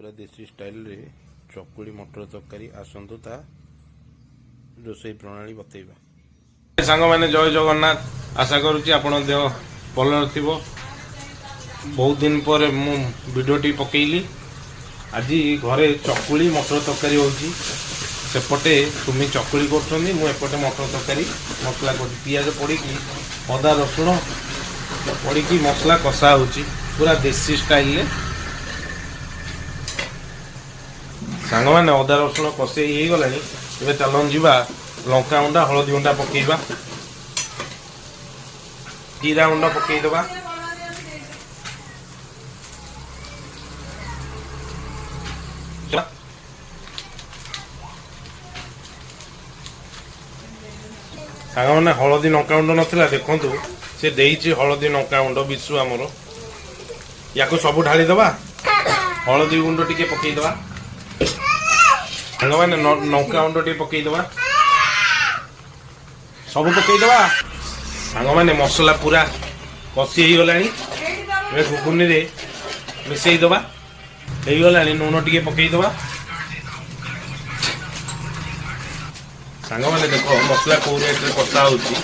पूरा देसी स्टाइल रे चकुली मटर तरकारी आसतु ता रोसई प्रणाली बतेबा। सांग मैंने जय जगन्नाथ आशा करुच्ची आपण देह भल थो। बहुत दिन पर मु भिडियोटी पकेली आज घरे चकुली मटर तरकारी होची। सेपटे तुम चकुली करपटे मटर तरकारी मसला कर पियाज पड़ी अदा रसुण पड़ी मसला कषा होची पूरा देसी स्टाइल रे। सांग मैंने अदा रसुण कषे हो गला। चलन जीवा लंका उंडा हलदी उंडा पकेबा जीरा उंडा पकेदबा सांग मैंने हलदी लंका उंड नाला देखु से देइछि हलदी लंका उंड विशु आमर या सब ढाली दबा हलदी गुंड टिके पकेदबा सांग मैंने लंका उंड टिके पकेदबा सब पकेदबा। सांग मैंने मसला पूरा कषि हो गला घुगुनी रे मिसई दबा हो गला लुण टिके पकेदबा। सांग मैंने देख मसला कौ रेट रे कषा होची।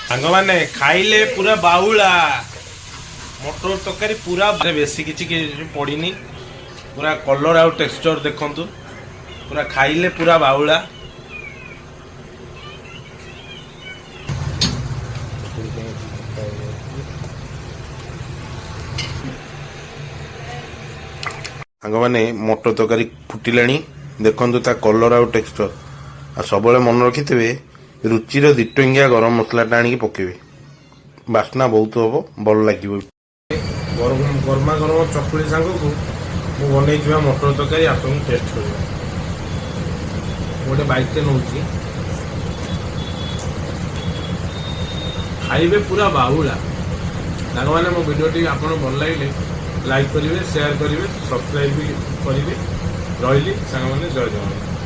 सांग मैंने खाइले पूरा बाउला मटर तरकारी पूरा बेसी किछि पड़ीनी पूरा कलर आउ टेक्सचर देखंतु पूरा खाइले पूरा बाउला। सांग मैंने मटर तरकारी फुटिलाणी देखु ता कलर आउ टेक्सचर आ सब मन रखिथे रुचिर 2 टंकिया गरम मसलाटा आनिक पकेबे बास्ना बहुत हम भल लगे। गरमा गरम चकुली सांग को मुझे बनई मटर तरकारी आपको टेस्ट कर गोटे बाइक नौ खाइबे पूरा बाहुला। सांग मैंने मो भिडियोटी आप भल लगे लाइक करेंगे शेयर करेंगे सब्सक्राइब भी करेंगे। रही सांग मैंने जय जगन्नाथ।